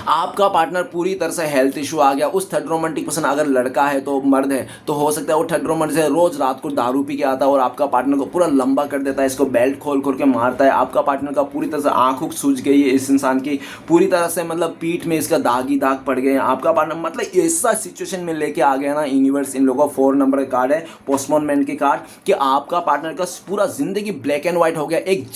आपका पार्टनर पूरी तरह से हेल्थ इशू आ गया, उस थर्ड रोमांटिक पर्सन अगर लड़का है तो मर्द है तो हो सकता है वो थर्ड रोमांटिक से रोज रात को दारू पी के आता है और आपका पार्टनर को पूरा लंबा कर देता है, इसको बेल्ट खोल के मारता है। आपका पार्टनर का पूरी तरह से आँख उख सूझ गई है इस इंसान की, पूरी तरह से मतलब पीठ में इसका दाग ही दाग पड़ गए हैं। आपका पार्टनर मतलब ऐसा सिचुएशन में लेके आ गया ना यूनिवर्स, इन लोगों का 4 नंबर का कार्ड है पोस्टपोनमेंट के कार्ड, कि आपका पार्टनर का पूरा जिंदगी ब्लैक एंड व्हाइट हो गया, एक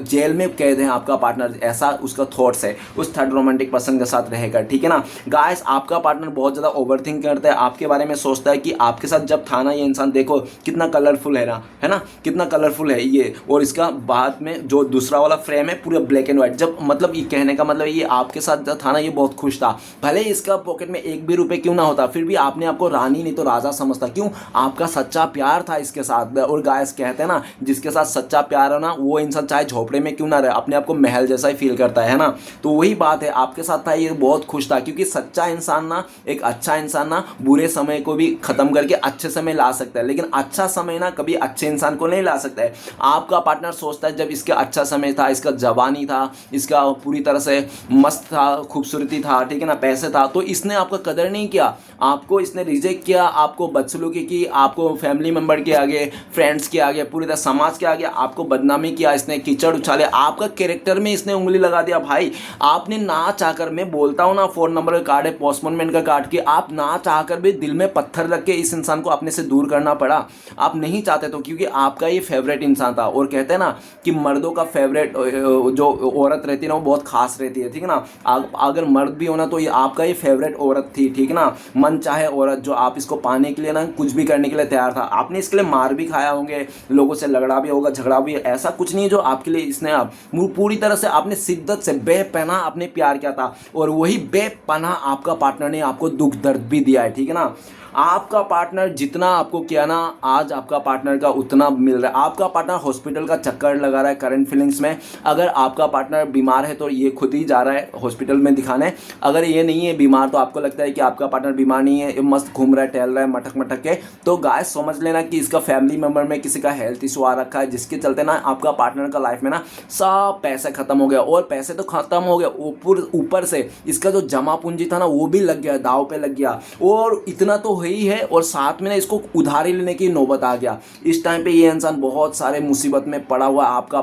जेल में कैद है आपका पार्टनर, ऐसा उसका थॉट्स है उस थर्ड रोमांटिक रोमांटिक पर्सन के साथ रहेगा, ठीक है ना गाइस। आपका पार्टनर बहुत ज़्यादा ओवरथिंक करता है, आपके बारे में सोचता है कि आपके साथ जब था ना ये इंसान, देखो कितना कलरफुल है ना, है ना, कितना कलरफुल है ये, और इसका बाद में जो दूसरा वाला फ्रेम है पूरा ब्लैक एंड व्हाइट। जब मतलब ये कहने का मतलब ये आपके साथ जो था ना ये बहुत खुश था, भले ही इसका पॉकेट में एक भी रुपये क्यों ना होता, फिर भी आपने आपको रानी नहीं तो राजा समझता। क्यों? आपका सच्चा प्यार था इसके साथ। और गाइस कहते हैं ना, जिसके साथ सच्चा प्यार है ना वो इंसान चाहे झोपड़े में क्यों ना रहे, अपने आप को महल जैसा ही फील करता है ना। तो वही बात है, आपके साथ था ये बहुत खुश था, क्योंकि सच्चा इंसान ना, एक अच्छा इंसान ना बुरे समय को भी खत्म करके अच्छे समय ला सकता है, लेकिन अच्छा समय ना कभी अच्छे इंसान को नहीं ला सकता है। आपका पार्टनर सोचता है जब इसका अच्छा समय था, इसका जवानी था, इसका पूरी तरह से मस्त था, खूबसूरती था, ठीक है ना, पैसे था, तो इसने आपका कदर नहीं किया, आपको इसने रिजेक्ट किया, आपको बदसलूकी की, आपको फैमिली मेंबर के आगे, फ्रेंड्स के आगे, पूरी तरह समाज के आगे आपको बदनामी किया, इसने कीचड़ उछाले, आपका कैरेक्टर में इसने उंगली लगा दिया। भाई आपने ना चाहकर, मैं बोलता हूँ ना, फोन नंबर का कार्ड है, पोस्टपोनमेंट का कार्ड की, आप ना चाहकर भी दिल में पत्थर रख के इस इंसान को अपने से दूर करना पड़ा। आप नहीं चाहते तो, क्योंकि आपका ये फेवरेट इंसान था। और कहते हैं ना कि मर्दों का फेवरेट जो औरत रहती है ना वो बहुत खास रहती है, ठीक है ना। अगर मर्द भी होना तो ये आपका ये फेवरेट औरत थी, ठीक है ना, मन चाहे औरत, जो आप इसको पाने के लिए ना कुछ भी करने के लिए तैयार था। आपने इसके लिए मार भी खाया होंगे, लोगों से लगड़ा भी होगा, झगड़ा भी, ऐसा कुछ नहीं है जो आपके लिए इसने आप पूरी तरह से आपने शिद्दत से बेपनाह आपने प्यार किया था, और वही बेपनाह आपका पार्टनर ने आपको दुख दर्द भी दिया है, ठीक है ना। आपका पार्टनर जितना आपको किया ना, आज आपका पार्टनर का उतना मिल रहा है। आपका पार्टनर हॉस्पिटल का चक्कर लगा रहा है करंट फीलिंग्स में। अगर आपका पार्टनर बीमार है तो ये खुद ही जा रहा है हॉस्पिटल में दिखाने। अगर ये नहीं है बीमार तो आपको लगता है कि आपका पार्टनर बीमार नहीं है, ये मस्त घूम रहा है, टहल रहा है मटक मटक के, तो गाइस समझ लेना कि इसका फैमिली मेम्बर में किसी का हेल्थ इशू आ रखा है, जिसके चलते ना आपका पार्टनर का लाइफ में ना सब पैसे खत्म हो गया। और पैसे तो खत्म हो गए, ऊपर से इसका जो जमा पूंजी था ना वो भी लग गया, दाव पे लग गया। और इतना तो ही है, और साथ में ना इसको उधारी लेने की नौबत आ गया। इस टाइम पे ये इंसान बहुत सारे मुसीबत में पड़ा हुआ है। आपका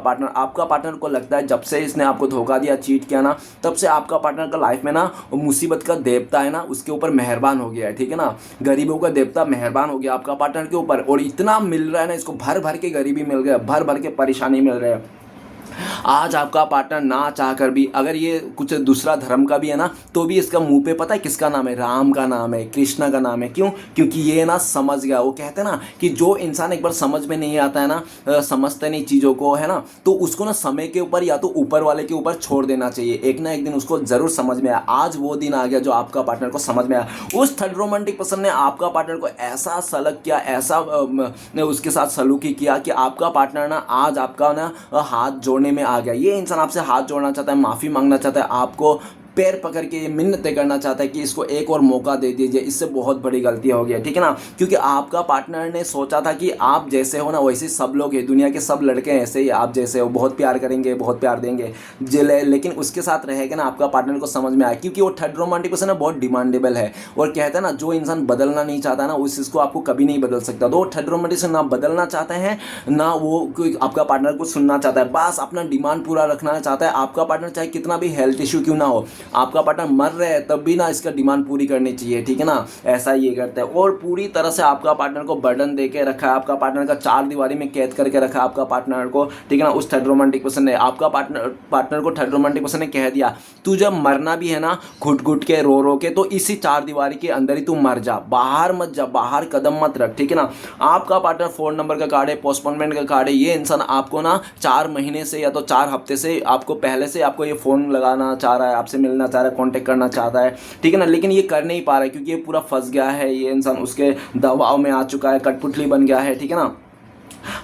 पार्टनर को लगता है जब से इसने आपको धोखा दिया, चीट किया ना, तब से आपका पार्टनर का लाइफ में ना मुसीबत का देवता है ना उसके ऊपर मेहरबान हो गया है, ठीक है ना। गरीबों का देवता मेहरबान हो गया आपका पार्टनर के ऊपर, और इतना मिल रहा है ना इसको, भर भर के गरीबी मिल गया, भर भर के परेशानी मिल रहा है। आज आपका पार्टनर ना चाहकर भी, अगर ये कुछ दूसरा धर्म का भी है ना, तो भी इसका मुंह पे पता है किसका नाम है? राम का नाम है, कृष्णा का नाम है। क्यों? क्योंकि ये ना समझ गया। वो कहते हैं ना कि जो इंसान एक बार समझ में नहीं आता है ना, समझते नहीं चीज़ों को, है ना, तो उसको ना समय के ऊपर या तो ऊपर वाले के ऊपर छोड़ देना चाहिए। एक ना एक दिन उसको जरूर समझ में आया। आज वो दिन आ गया जो आपका पार्टनर को समझ में आया। उस थर्ड रोमांटिक पर्सन ने आपका पार्टनर को ऐसा सलग किया, ऐसा उसके साथ सलूकी किया कि आपका पार्टनर ना आज आपका ना हाथ जोड़ने में आ गया। ये इंसान आपसे हाथ जोड़ना चाहता है, माफ़ी मांगना चाहता है, आपको पैर पकड़ के मिन्नतें करना चाहता है कि इसको एक और मौका दे दीजिए, इससे बहुत बड़ी गलती हो गई है, ठीक है ना। क्योंकि आपका पार्टनर ने सोचा था कि आप जैसे हो ना वैसे सब लोग हैं, दुनिया के सब लड़के ऐसे ही आप जैसे हो, बहुत प्यार करेंगे, बहुत प्यार देंगे, लेकिन उसके साथ रहेगा ना आपका पार्टनर को समझ में आया। क्योंकि वो थर्ड रोमांटिक पर्सन ना बहुत डिमांडेबल है, और कहता है ना जो इंसान बदलना नहीं चाहता ना उस इसको आपको कभी नहीं बदल सकता। तो वो थर्ड रोमांटिक पर्सन ना बदलना चाहते हैं ना वो कोई आपका पार्टनर को सुनना चाहता है, बस अपना डिमांड पूरा रखना चाहता है। आपका पार्टनर चाहे कितना भी हेल्थ इशू क्यों ना हो, आपका पार्टनर मर रहा है तब भी ना इसका डिमांड पूरी करनी चाहिए, ठीक है ना। ऐसा ये करता है, और पूरी तरह से आपका पार्टनर को बर्डन दे के रखा है, आपका पार्टनर का चार दीवारी में कैद करके रखा है आपका पार्टनर को, ठीक है ना। उस थर्ड रोमांटिक पर्सन ने आपका पार्टनर को थर्ड रोमांटिक पर्सन ने कह दिया, तू जब मरना भी है ना घुट घुट के रो रो के, तो इसी चार दीवारी के अंदर ही तू मर जा, बाहर मत जा, बाहर कदम मत रख, ठीक है ना। आपका पार्टनर फोन नंबर का कार्ड है, पोस्टपोनमेंट का कार्ड है। ये इंसान आपको ना 4 महीने से या तो 4 हफ्ते से आपको पहले से आपको ये फ़ोन लगाना चाह रहा है, आपसे मिलना चाह रहा है, कॉन्टेक्ट करना चाहता है, ठीक है ना, लेकिन ये कर नहीं पा रहा है क्योंकि ये पूरा फंस गया है। ये इंसान उसके दबाव में आ चुका है, कठपुतली बन गया है, ठीक है ना।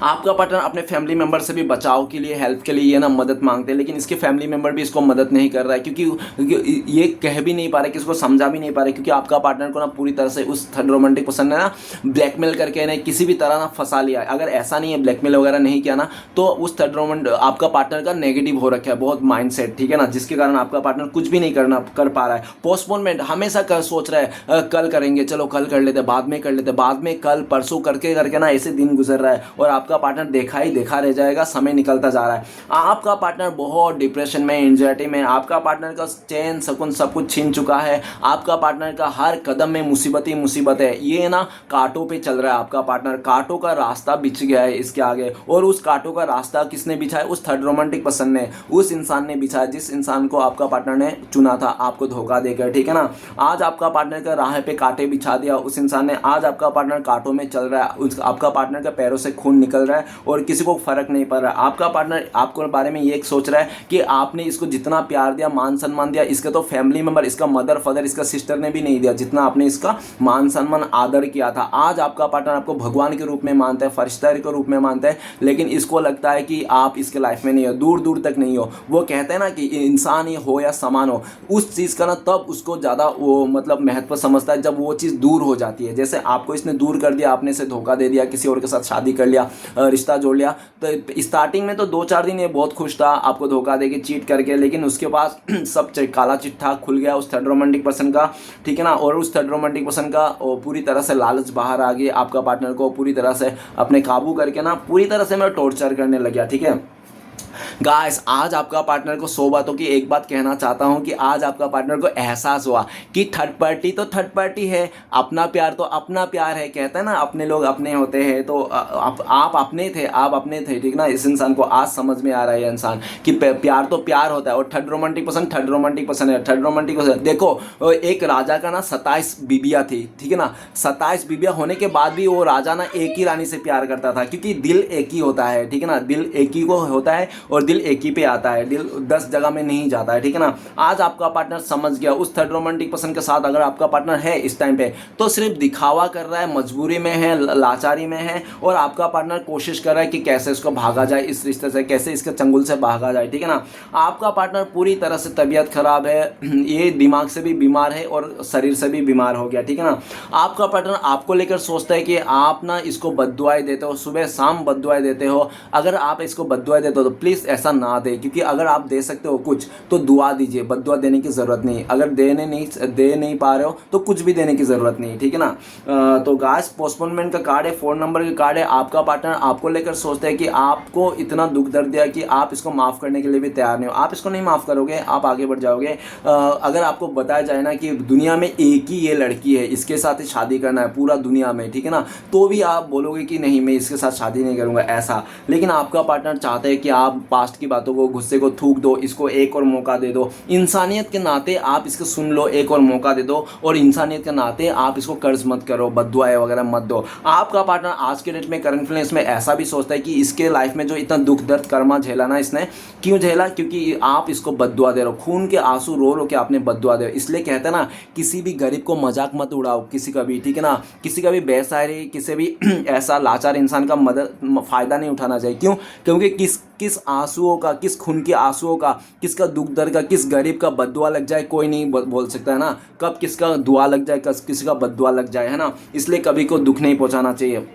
आपका पार्टनर अपने फैमिली मेंबर से भी बचाव के लिए, हेल्प के लिए ये ना मदद मांगते हैं, लेकिन इसके फैमिली मेंबर भी इसको मदद नहीं कर रहा है, क्योंकि ये कह भी नहीं पा रहे, किसी को समझा भी नहीं पा रहे, क्योंकि आपका पार्टनर को ना पूरी तरह से उस थर्ड रोमांटिक पर्सन ने ना ब्लैकमेल करके ना किसी भी तरह ना फंसा लिया है। अगर ऐसा नहीं है, ब्लैकमेल वगैरह नहीं किया ना, तो उस थर्ड आपका पार्टनर का नेगेटिव हो रखा है बहुत माइंड सेट, ठीक है ना, जिसके कारण आपका पार्टनर कुछ भी नहीं कर पा रहा है। पोस्टपोनमेंट हमेशा सोच रहा है कल करेंगे, चलो कल कर लेते, बाद में कर लेते, बाद में कल परसों करके करके ना ऐसे दिन गुजर रहा है, और और आपका पार्टनर देखा ही देखा रह जाएगा, समय निकलता जा रहा है। आपका पार्टनर बहुत डिप्रेशन में, एंजाइटी में, आपका पार्टनर का चैन सुकून सब कुछ छीन चुका है, आपका पार्टनर का हर कदम में मुसीबत ही मुसीबत है, ये ना कांटों पे चल रहा है आपका पार्टनर, कांटों का रास्ता बिछ गया है इसके आगे। और उस कांटों का रास्ता किसने बिछा है? उस थर्ड रोमांटिक पर्सन ने, उस इंसान ने बिछा है जिस इंसान को आपका पार्टनर ने चुना था आपको धोखा देकर, ठीक है ना। आज आपका पार्टनर का राह पे कांटे बिछा दिया उस इंसान ने, आज आपका पार्टनर कांटों में चल रहा है, आपका पार्टनर के पैरों से खून निकल रहा है और किसी को फर्क नहीं पड़ रहा है। आपका पार्टनर आपके बारे में ये सोच रहा है कि आपने इसको जितना प्यार दिया, मान सम्मान दिया, इसका तो फैमिली मेंबर, इसका मदर फादर, इसका सिस्टर ने भी नहीं दिया जितना आपने इसका मान सम्मान आदर किया था। आज आपका पार्टनर आपको भगवान के रूप में मानता है, फरिश्ता के रूप में मानता है, लेकिन इसको लगता है कि आप इसके लाइफ में नहीं हो, दूर दूर तक नहीं हो। वो कहते हैं ना कि इंसान ही हो या समान हो, उस चीज़ का ना तब उसको ज़्यादा वो मतलब महत्व समझता है जब वो चीज़ दूर हो जाती है। जैसे आपको इसने दूर कर दिया, आपने इसे धोखा दे दिया, किसी और के साथ शादी कर लिया, रिश्ता जोड़ लिया, तो स्टार्टिंग में तो 2-4 दिन ये बहुत खुश था आपको धोखा दे के, चीट करके, लेकिन उसके बाद सब काला चिट्ठा खुल गया उस थर्ड रोमांटिक पर्सन का, ठीक है ना। और उस थर्ड रोमांटिक पर्सन का पूरी तरह से लालच बाहर आ गया, आपका पार्टनर को पूरी तरह से अपने काबू करके ना पूरी तरह से मैं टॉर्चर करने लग गया, ठीक है। गाइस, आज आपका पार्टनर को 100 बातों की एक बात कहना चाहता हूं कि आज आपका पार्टनर को एहसास हुआ कि थर्ड पार्टी तो थर्ड पार्टी है, अपना प्यार तो अपना प्यार है। कहते हैं ना अपने लोग अपने होते हैं, तो आप अपने थे, आप अपने थे, ठीक ना। इस इंसान को आज समझ में आ रहा है इंसान कि प्यार तो प्यार होता है और third romantic person third romantic person है। थर्ड रोमांटिक पर्सन देखो, एक राजा का ना 27 बीबियाँ थी, ठीक है ना। 27 बीबियाँ होने के बाद भी वो राजा ना एक ही रानी से प्यार करता था, क्योंकि दिल एक ही होता है, ठीक है ना। दिल एक ही को होता है और दिल एक ही पे आता है, दिल 10 जगह में नहीं जाता है, ठीक है ना। आज आपका पार्टनर समझ गया उस थर्ड रोमांटिक पर्सन के साथ अगर आपका पार्टनर है इस टाइम पे तो सिर्फ दिखावा कर रहा है, मजबूरी में है, लाचारी में है, और आपका पार्टनर कोशिश कर रहा है कि कैसे इसको भागा जाए इस रिश्ते से, कैसे इसके चंगुल से भागा जाए, ठीक है ना। आपका पार्टनर पूरी तरह से तबीयत खराब है, ये दिमाग से भी बीमार है और शरीर से भी बीमार हो गया, ठीक है ना। आपका पार्टनर आपको लेकर सोचता है कि आप ना इसको बद्दुआएं देते हो, सुबह शाम बद्दुआएं देते हो। अगर आप इसको बद्दुआएं देते हो तो प्लीज़ ऐसा ना दे, क्योंकि अगर आप दे सकते हो कुछ तो दुआ दीजिए, बद्दुआ देने की ज़रूरत नहीं। अगर दे नहीं पा रहे हो तो कुछ भी देने की ज़रूरत नहीं, ठीक है ना। तो गाइस, पोस्टपोनमेंट का कार्ड है, 4 नंबर का कार्ड है। आपका पार्टनर आपको लेकर सोचता है कि आपको इतना दुख दर्द दिया कि आप इसको माफ़ करने के लिए भी तैयार नहीं हो, आप इसको नहीं माफ़ करोगे, आप आगे बढ़ जाओगे। अगर आपको बताया जाए ना कि दुनिया में एक ही ये लड़की है, इसके साथ ही शादी करना है पूरा दुनिया में, ठीक है ना, तो भी आप बोलोगे कि नहीं मैं इसके साथ शादी नहीं करूँगा ऐसा। लेकिन आपका पार्टनर चाहता है कि आप पास्ट की बातों को, गुस्से को थूक दो, इसको एक और मौका दे दो। इंसानियत के नाते आप इसको सुन लो, एक और मौका दे दो, और इंसानियत के नाते आप इसको कर्ज मत करो, बद्दुआएं वगैरह मत दो। आपका पार्टनर आज के डेट में करंट फाइनेंस में ऐसा भी सोचता है कि इसके लाइफ में जो इतना दुख दर्द कर्मा झेला ना इसने, क्यों झेला? क्योंकि आप इसको बद्दुआ दे रहे हो, खून के आंसू रो रो के आपने बद्दुआ दे रहे हो। इसलिए कहते हैं ना, किसी भी गरीब को मजाक मत उड़ाओ, किसी का भी, ठीक है ना। किसी का भी बेसहारे, किसी भी ऐसा लाचार इंसान का मदद फ़ायदा नहीं उठाना चाहिए। क्यों? क्योंकि किस आंसुओं का, किस खून के आंसुओं का, किसका दुख दर्द का, किस गरीब का बद्दुआ लग जाए कोई नहीं बोल सकता है ना। कब किसका दुआ लग जाए, किसी का बद्दुआ लग जाए, है ना। इसलिए कभी को दुख नहीं पहुंचाना चाहिए।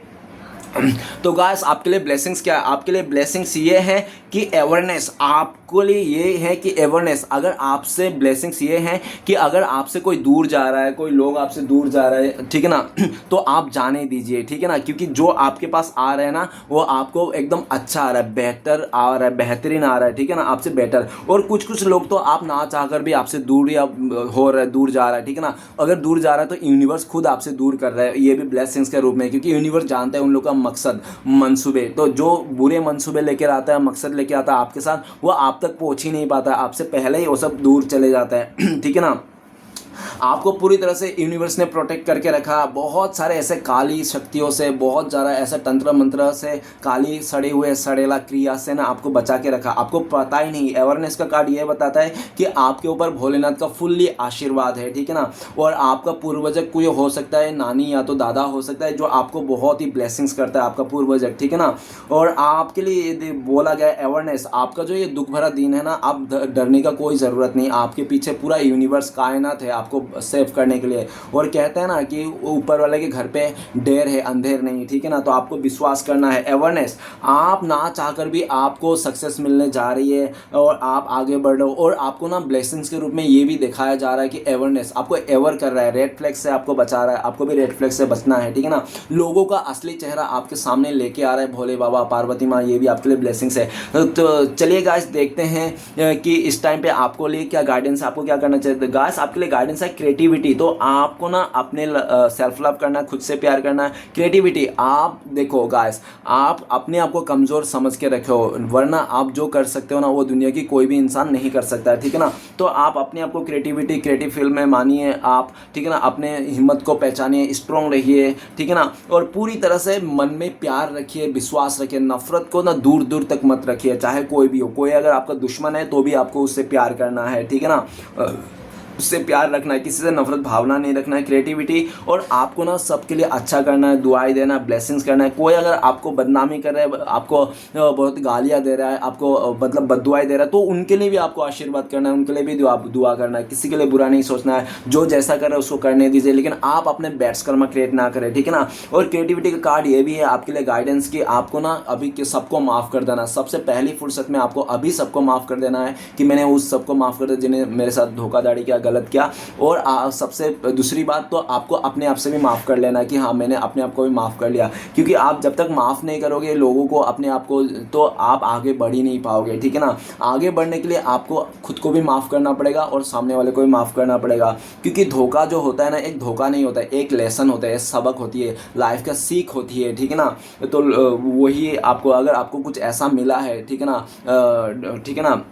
तो गाइस, आपके लिए ब्लेसिंग्स क्या है? आपके लिए ब्लेसिंग्स ये है कि अवेयरनेस, आपके लिए ये है कि अवेयरनेस, अगर आपसे ब्लेसिंग्स ये है कि अगर आपसे कोई दूर जा रहा है, कोई लोग आपसे दूर जा रहे हैं, ठीक है ना, तो आप जाने दीजिए, ठीक है ना। क्योंकि जो आपके पास आ रहे हैं ना वो आपको एकदम अच्छा आ रहा है, बेहतर आ रहा है, बेहतरीन आ रहा है, ठीक है ना, आपसे बेटर। और कुछ लोग तो आप ना चाहकर भी आपसे दूर या हो रहा है, दूर जा रहा है, ठीक है ना। अगर दूर जा रहा है तो यूनिवर्स खुद आपसे दूर कर रहा है, ये भी ब्लेसिंग्स के रूप में, क्योंकि यूनिवर्स जानता है उन लोग का मकसद, मंसूबे। तो जो बुरे मंसूबे लेकर आता है, मकसद लेकर आता है आपके साथ, वो आप तक पहुंच ही नहीं पाता, आपसे पहले ही वो सब दूर चले जाता है, ठीक है ना। आपको पूरी तरह से यूनिवर्स ने प्रोटेक्ट करके रखा, बहुत सारे ऐसे काली शक्तियों से, बहुत ज़्यादा ऐसे तंत्र मंत्र से, काली सड़े हुए सड़ेला क्रिया से ना आपको बचा के रखा। आपको पता ही नहीं। अवेयरनेस का कार्ड ये बताता है कि आपके ऊपर भोलेनाथ का फुल्ली आशीर्वाद है, ठीक है ना। और आपका पूर्वजक कोई हो सकता है, नानी या तो दादा हो सकता है, जो आपको बहुत ही ब्लेसिंग्स करता है, आपका पूर्वजक, ठीक है ना। और आपके लिए ये बोला गया अवेयरनेस, आपका जो ये दुख भरा दिन है ना, आप डरने का कोई ज़रूरत नहीं। आपके पीछे पूरा यूनिवर्स, कायनात है आपको सेव करने के लिए। और कहते हैं ना कि ऊपर वाले के घर पे देर है अंधेर नहीं, ठीक है ना। तो आपको विश्वास करना है, अवेयरनेस, आप ना चाहकर भी आपको सक्सेस मिलने जा रही है और आप आगे बढ़ रहे हो। और आपको ना ब्लेसिंग्स के रूप में ये भी दिखाया जा रहा है कि अवेयरनेस आपको एवर कर रहा है, रेड फ्लैग से आपको बचा रहा है, आपको भी रेड फ्लैग से बचना है, ठीक है ना। लोगों का असली चेहरा आपके सामने लेके आ रहा है भोले बाबा, पार्वती माँ, ये भी आपके लिए ब्लेसिंग्स है। तो चलिए गाइस देखते हैं कि इस टाइम पे आपको लिए क्या गाइडेंस, आपको क्या करना चाहिए। गाइस आपके लिए गाइडेंस है क्रिएटिविटी। तो आपको ना अपने सेल्फ लव करना है, खुद से प्यार करना है। क्रिएटिविटी, आप देखो गाइस, आप अपने आप को कमज़ोर समझ के रखो, वरना आप जो कर सकते हो ना वो दुनिया की कोई भी इंसान नहीं कर सकता है, ठीक है ना। तो आप अपने आप को क्रिएटिविटी, क्रिएटिव फील्ड में मानिए आप, ठीक है ना। अपने हिम्मत को पहचानिए, स्ट्रॉन्ग रहिए, ठीक है ना। और पूरी तरह से मन में प्यार रखिए, विश्वास रखिए, नफरत को ना दूर दूर तक मत रखिए, चाहे कोई भी हो। कोई अगर आपका दुश्मन है तो भी आपको उससे प्यार करना है, ठीक है ना। उससे प्यार रखना है, किसी से नफरत भावना नहीं रखना है। क्रिएटिविटी, और आपको ना सबके लिए अच्छा करना है, दुआएं देना है, ब्लेसिंग्स करना है। कोई अगर आपको बदनामी कर रहा है, आपको बहुत गालियां दे रहा है, आपको मतलब बददुआएं दे रहा है, तो उनके लिए भी आपको आशीर्वाद करना है, उनके लिए भी दुआ करना है। किसी के लिए बुरा नहीं सोचना है, जो जैसा कर रहा है उसको करने दीजिए, लेकिन आप अपने बैड्स कर्मा क्रिएट ना करें, ठीक है ना। और क्रिएटिविटी का कार्ड ये भी है आपके लिए गाइडेंस की, आपको ना अभी के सबको माफ़ कर देना। सबसे पहली फुर्सत में आपको अभी सबको माफ़ कर देना है कि मैंने उस सबको माफ़ कर दिया जिन्हें मेरे साथ धोखाधड़ी किया, गलत किया। और सबसे दूसरी बात, तो आपको अपने आप से भी माफ़ कर लेना कि हाँ मैंने अपने आप को भी माफ़ कर लिया। क्योंकि आप जब तक माफ़ नहीं करोगे लोगों को, अपने आप को, तो आप आगे बढ़ ही नहीं पाओगे, ठीक है ना। आगे बढ़ने के लिए आपको खुद को भी माफ़ करना पड़ेगा और सामने वाले को भी माफ़ करना पड़ेगा। क्योंकि धोखा जो होता है ना, एक धोखा नहीं होता है, एक लेसन होता है, सबक होती है, लाइफ का सीख होती है, ठीक है ना। तो वही आपको, अगर आपको कुछ ऐसा मिला है, ठीक है ना, ठीक है ना,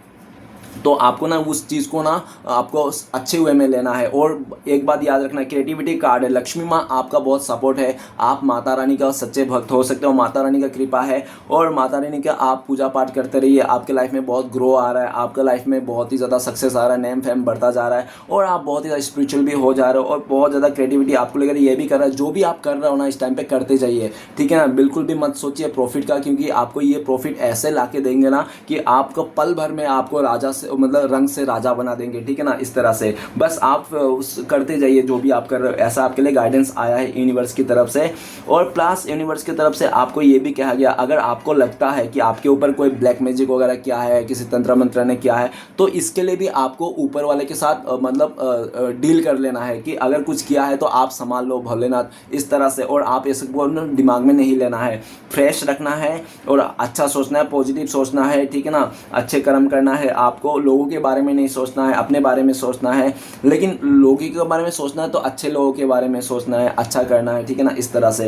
तो आपको ना उस चीज़ को ना आपको अच्छे वे में लेना है। और एक बात याद रखना, क्रिएटिविटी कार्ड है, लक्ष्मी माँ आपका बहुत सपोर्ट है, आप माता रानी का सच्चे भक्त हो सकते हो, माता रानी का कृपा है। और माता रानी का आप पूजा पाठ करते रहिए, आपके लाइफ में बहुत ग्रो आ रहा है, आपके लाइफ में बहुत ही ज़्यादा सक्सेस आ रहा है, नेम फेम बढ़ता जा रहा है, और आप बहुत ही ज़्यादा स्पिरिचुअल भी हो जा रहे हो, और बहुत ज़्यादा क्रिएटिविटी आपको लेकर ये भी कर रहा है। जो भी आप कर रहे हो ना इस टाइम पर करते जाइए, ठीक है ना। बिल्कुल भी मत सोचिए प्रॉफिट का, क्योंकि आपको ये प्रॉफिट ऐसे ला के देंगे ना कि आपको पल भर में आपको राजा से, मतलब रंग से राजा बना देंगे, ठीक है ना। इस तरह से बस आप उस करते जाइए जो भी आप कर रहे हो। ऐसा आपके लिए गाइडेंस आया है यूनिवर्स की तरफ से। और प्लस यूनिवर्स की तरफ से आपको ये भी कहा गया, अगर आपको लगता है कि आपके ऊपर कोई ब्लैक मैजिक वगैरह किया है, किसी तंत्र मंत्र ने किया है, तो इसके लिए भी आपको ऊपर वाले के साथ मतलब डील कर लेना है कि अगर कुछ किया है तो आप संभाल लो भोलेनाथ, इस तरह से। और आप ऐसे दिमाग में नहीं लेना है, फ्रेश रखना है और अच्छा सोचना है, पॉजिटिव सोचना है, ठीक है ना। अच्छे कर्म करना है, आपको लोगों के बारे में नहीं सोचना है, अपने बारे में सोचना है। लेकिन लोगों के बारे में सोचना है तो अच्छे लोगों के बारे में सोचना है, अच्छा करना है, ठीक है ना। इस तरह से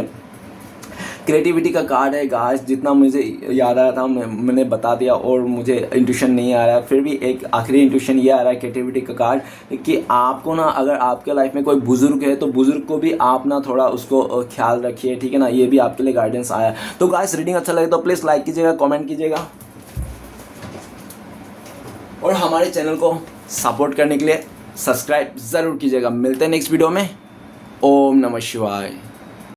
क्रिएटिविटी का कार्ड है गाइस, जितना मुझे याद आया था मैंने बता दिया, और मुझे इंट्यूशन नहीं आ रहा है, फिर भी एक आखिरी इंट्यूशन ये आ रहा है क्रिएटिविटी का कार्ड कि आपको ना, अगर आपके लाइफ में कोई बुजुर्ग है तो बुजुर्ग को भी आप ना थोड़ा उसको ख्याल रखिए, ठीक है ना। ये भी आपके लिए गाइडेंस आया है। तो गाइस रीडिंग अच्छा लगे तो प्लीज़ लाइक कीजिएगा, कॉमेंट कीजिएगा, और हमारे चैनल को सपोर्ट करने के लिए सब्सक्राइब ज़रूर कीजिएगा। मिलते हैं नेक्स्ट वीडियो में। ओम नमः शिवाय।